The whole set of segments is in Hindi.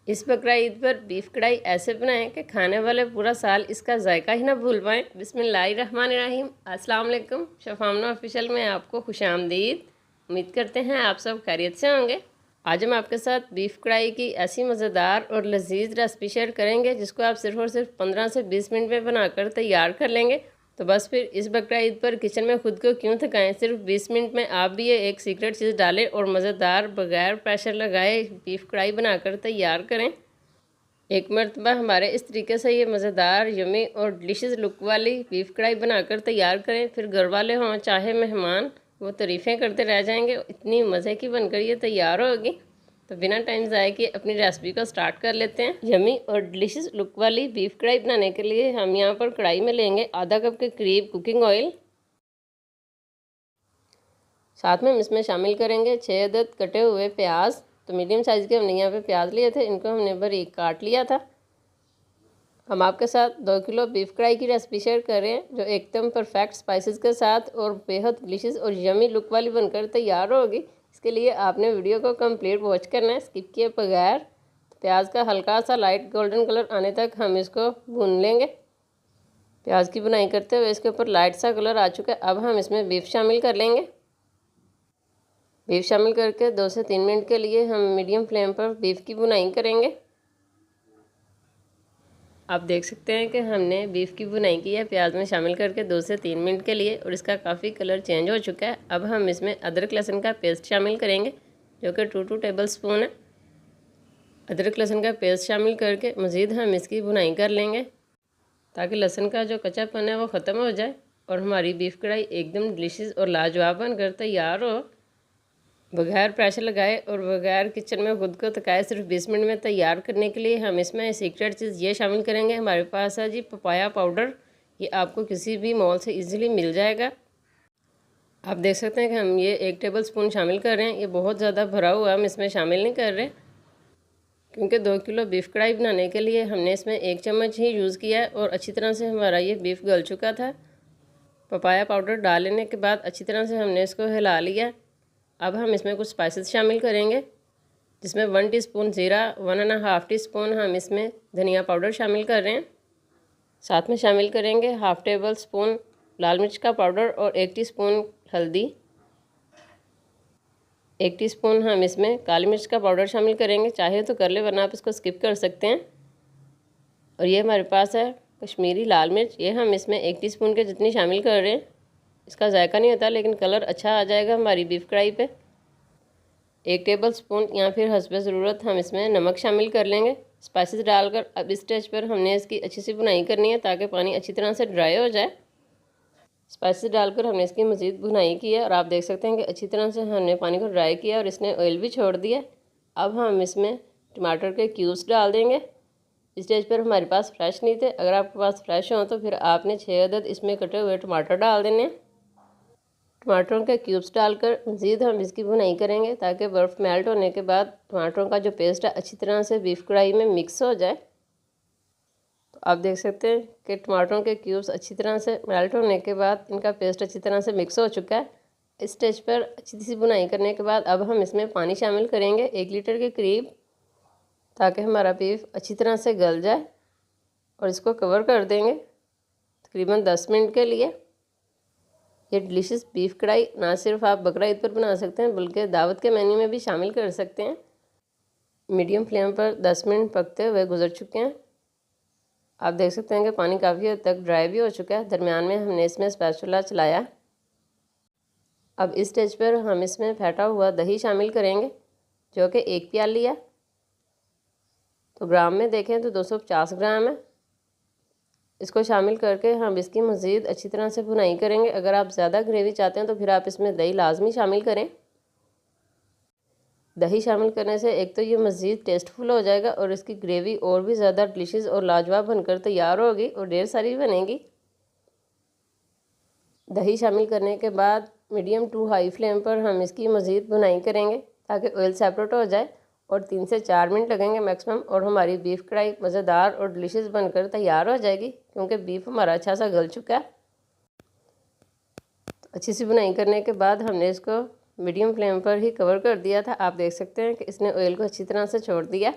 इस बकरा ईद पर बीफ कढ़ाई ऐसे बनाएं कि खाने वाले पूरा साल इसका जायका ही ना भूल पाएँ। बिस्मिल्लाहिर्रहमानिर्रहीम। अस्सलाम वालेकुम। शफामना ऑफिशियल में आपको खुशामदीद। उम्मीद करते हैं आप सब खैरियत से होंगे। आज हम आपके साथ बीफ कढ़ाई की ऐसी मज़ेदार और लजीज रेसिपी शेयर करेंगे जिसको आप सिर्फ और सिर्फ 15 से 20 मिनट में बनाकर तैयार कर लेंगे। तो बस फिर इस बकरा ईद पर किचन में खुद को क्यों थकाएं, सिर्फ 20 मिनट में आप भी ये एक सीक्रेट चीज़ डालें और मज़ेदार बगैर प्रेशर लगाए बीफ कढ़ाई बनाकर तैयार करें। एक मरतबा हमारे इस तरीके से ये मज़ेदार यमी और डिलीशियस लुक वाली बीफ कढ़ाई बनाकर तैयार करें, फिर घर वाले हों चाहे मेहमान, वो तारीफ़ें करते रह जाएंगे। इतनी मज़े की बनकर ये तैयार होगी। तो बिना टाइम ज़ाया किए अपनी रेसिपी को स्टार्ट कर लेते हैं। यमी और डिलीशियस लुक वाली बीफ कढ़ाई बनाने के लिए हम यहाँ पर कढ़ाई में लेंगे आधा कप के करीब कुकिंग ऑयल। साथ में हम इसमें शामिल करेंगे 6 अदद कटे हुए प्याज। तो मीडियम साइज़ के हमने यहाँ पे प्याज लिए थे, इनको हमने बारीक काट लिया था। हम आपके साथ 2 किलो बीफ कढ़ाई की रेसिपी शेयर कर रहे हैं जो एकदम परफेक्ट स्पाइसेस के साथ और बेहद डिलीशियस और यमी लुक वाली बनकर तैयार होगी। इसके लिए आपने वीडियो को कंप्लीट वॉच करना है, स्किप किए बगैर। प्याज का हल्का सा लाइट गोल्डन कलर आने तक हम इसको भून लेंगे। प्याज की बुनाई करते हुए इसके ऊपर लाइट सा कलर आ चुका है। अब हम इसमें बीफ शामिल कर लेंगे। बीफ शामिल करके 2 से 3 मिनट के लिए हम मीडियम फ्लेम पर बीफ की बुनाई करेंगे। आप देख सकते हैं कि हमने बीफ की बुनाई की है प्याज में शामिल करके 2 से 3 मिनट के लिए, और इसका काफ़ी कलर चेंज हो चुका है। अब हम इसमें अदरक लहसुन का पेस्ट शामिल करेंगे जो कि 2 टेबल स्पून है। अदरक लहसुन का पेस्ट शामिल करके मज़ीद हम इसकी बुनाई कर लेंगे ताकि लहसुन का जो कच्चापन है वो ख़त्म हो जाए और हमारी बीफ कढ़ाई एकदम डिलीशियस और लाजवाब बनकर तैयार हो। बगैर प्रेशर लगाए और बगैर किचन में खुद को थकाए सिर्फ 20 मिनट में तैयार करने के लिए हम इसमें सीक्रेट चीज़ ये शामिल करेंगे। हमारे पास है जी पपाया पाउडर। ये आपको किसी भी मॉल से इजीली मिल जाएगा। आप देख सकते हैं कि हम ये 1 टेबल स्पून शामिल कर रहे हैं। ये बहुत ज़्यादा भरा हुआ हम इसमें शामिल नहीं कर रहे क्योंकि 2 किलो बीफ कढ़ाई बनाने के लिए हमने इसमें 1 चम्मच ही यूज़ किया है और अच्छी तरह से हमारा ये बीफ गल चुका था। पपाया पाउडर डाल लेने के बाद अच्छी तरह से हमने इसको हिला लिया। अब हम इसमें कुछ स्पाइसेस शामिल करेंगे जिसमें 1 टीस्पून ज़ीरा, 1.5 टीस्पून हम इसमें धनिया पाउडर शामिल कर रहे हैं। साथ में शामिल करेंगे 1/2 टेबल स्पून लाल मिर्च का पाउडर और 1 टीस्पून हल्दी। 1 टीस्पून हम इसमें काली मिर्च का पाउडर शामिल करेंगे, चाहे तो कर ले वरना आप इसको स्किप कर सकते हैं। और ये हमारे पास है कश्मीरी लाल मिर्च, ये हम इसमें 1 टीस्पून के जितनी शामिल कर रहे हैं। इसका जायका नहीं होता लेकिन कलर अच्छा आ जाएगा हमारी बीफ कढ़ाई पे। 1 टेबल स्पून या फिर हस्बे ज़रूरत हम इसमें नमक शामिल कर लेंगे स्पाइसेस डालकर। अब इस स्टेज पर हमने इसकी अच्छी सी बुनाई करनी है ताकि पानी अच्छी तरह से ड्राई हो जाए। स्पाइसेस डालकर हमने इसकी मज़ीद बुनाई की है और आप देख सकते हैं कि अच्छी तरह से हमने पानी को ड्राई किया और इसने ऑयल भी छोड़ दिया। अब हम इसमें टमाटर के क्यूब्स डाल देंगे। इस स्टेज पर हमारे पास फ्रेश नहीं थे, अगर आपके पास फ्रेश हो तो फिर आपने 6 अदद इसमें कटे हुए टमाटर डाल देने। टमाटरों के क्यूब्स डालकर मज़ीद हम इसकी बुनाई करेंगे ताकि बर्फ़ मेल्ट होने के बाद टमाटरों का जो पेस्ट है अच्छी तरह से बीफ कढ़ाई में मिक्स हो जाए। तो आप देख सकते हैं कि टमाटरों के क्यूब्स अच्छी तरह से मेल्ट होने के बाद इनका पेस्ट अच्छी तरह से मिक्स हो चुका है। इस स्टेज पर अच्छी सी बुनाई करने के बाद अब हम इसमें पानी शामिल करेंगे 1 लीटर के करीब, ताकि हमारा बीफ अच्छी तरह से गल जाए, और इसको कवर कर देंगे तकरीबन 10 मिनट के लिए। ये डिलीशियस बीफ कढ़ाई ना सिर्फ आप बकरा ईद पर बना सकते हैं बल्कि दावत के मेन्यू में भी शामिल कर सकते हैं। मीडियम फ्लेम पर 10 मिनट पकते हुए गुजर चुके हैं। आप देख सकते हैं कि पानी काफ़ी हद तक ड्राई भी हो चुका है। दरमियान में हमने इसमें स्पैचुला चलाया। अब इस स्टेज पर हम इसमें फेंटा हुआ दही शामिल करेंगे जो कि 1 प्याली है। तो ग्राम में देखें तो 250 ग्राम है। इसको शामिल करके हम इसकी मज़ीद अच्छी तरह से बुनाई करेंगे। अगर आप ज़्यादा ग्रेवी चाहते हैं तो फिर आप इसमें दही लाजमी शामिल करें। दही शामिल करने से एक तो ये मज़ीद टेस्टफुल हो जाएगा और इसकी ग्रेवी और भी ज़्यादा डिलीशियस और लाजवाब बनकर तैयार होगी और ढेर सारी बनेगी। दही शामिल करने के बाद मीडियम टू हाई फ्लेम पर हम इसकी मज़ीद बुनाई करेंगे ताकि ऑयल सेपरेट हो जाए, और 3 से 4 मिनट लगेंगे मैक्सिमम, और हमारी बीफ कढ़ाई मज़ेदार और डिलीशियस बनकर तैयार हो जाएगी क्योंकि बीफ हमारा अच्छा सा गल चुका है। तो अच्छी सी बुनाई करने के बाद हमने इसको मीडियम फ्लेम पर ही कवर कर दिया था। आप देख सकते हैं कि इसने ऑयल को अच्छी तरह से छोड़ दिया।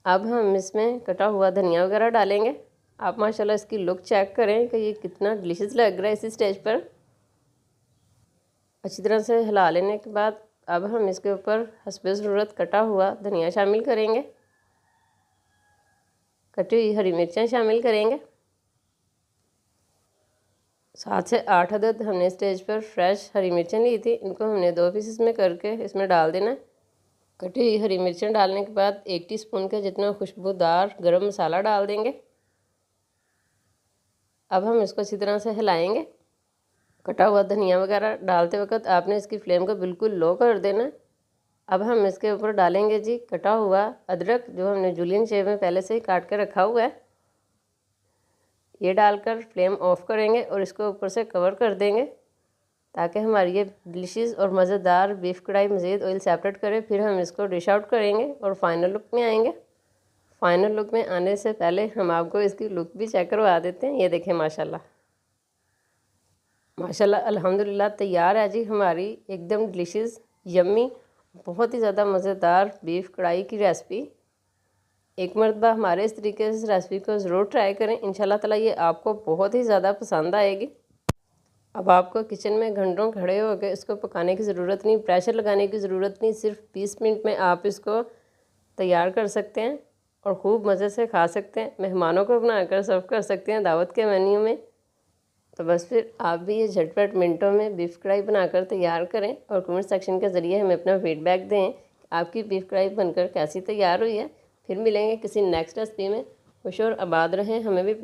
अब हम इसमें कटा हुआ धनिया वगैरह डालेंगे। आप माशाल्लाह इसकी लुक चेक करें कि ये कितना डिलीशियस लग रहा है। इसी स्टेज पर अच्छी तरह से हिला लेने के बाद अब हम इसके ऊपर हस्बे ज़रूरत कटा हुआ धनिया शामिल करेंगे, कटी हुई हरी मिर्चें शामिल करेंगे। 7 से 8 अदद हमने स्टेज पर फ्रेश हरी मिर्चें ली थी, इनको हमने 2 पीसेस में करके इसमें डाल देना। कटी हुई हरी मिर्चें डालने के बाद 1 टीस्पून के जितना खुशबूदार गरम मसाला डाल देंगे। अब हम इसको अच्छी तरह से हिलाएंगे। कटा हुआ धनिया वगैरह डालते वक्त आपने इसकी फ्लेम को बिल्कुल लो कर देना। अब हम इसके ऊपर डालेंगे जी कटा हुआ अदरक, जो हमने जूलियन शेप में पहले से ही काट के रखा हुआ है। ये डालकर फ्लेम ऑफ करेंगे और इसको ऊपर से कवर कर देंगे ताकि हमारी ये डिलीशियस और मज़ेदार बीफ कढ़ाई मज़ीद ऑयल सेपरेट करे। फिर हम इसको डिश आउट करेंगे और फाइनल लुक में आएंगे। फाइनल लुक में आने से पहले हम आपको इसकी लुक भी चेक करवा देते हैं। ये देखें माशाल्लाह माशाल्लाह अल्हम्दुलिल्लाह तैयार है जी हमारी एकदम डिलीशियस यम्मी बहुत ही ज़्यादा मज़ेदार बीफ कढ़ाई की रेसिपी। एक मरतबा हमारे इस तरीके से इस रेसिपी को ज़रूर ट्राई करें, इंशाल्लाह ताला ये आपको बहुत ही ज़्यादा पसंद आएगी। अब आपको किचन में घंटों खड़े होकर इसको पकाने की ज़रूरत नहीं, प्रेशर लगाने की ज़रूरत नहीं, सिर्फ 20 मिनट में आप इसको तैयार कर सकते हैं और खूब मज़े से खा सकते हैं। मेहमानों को बनाकर सर्व कर सकते हैं दावत के मेन्यू में। तो बस फिर आप भी ये झटपट मिनटों में बीफ कढ़ाई बनाकर तैयार करें और कमेंट सेक्शन के ज़रिए हमें अपना फीडबैक दें आपकी बीफ कढ़ाई बनकर कैसी तैयार हुई है। फिर मिलेंगे किसी नेक्स्ट रेसिपी में। खुश और आबाद रहें। हमें भी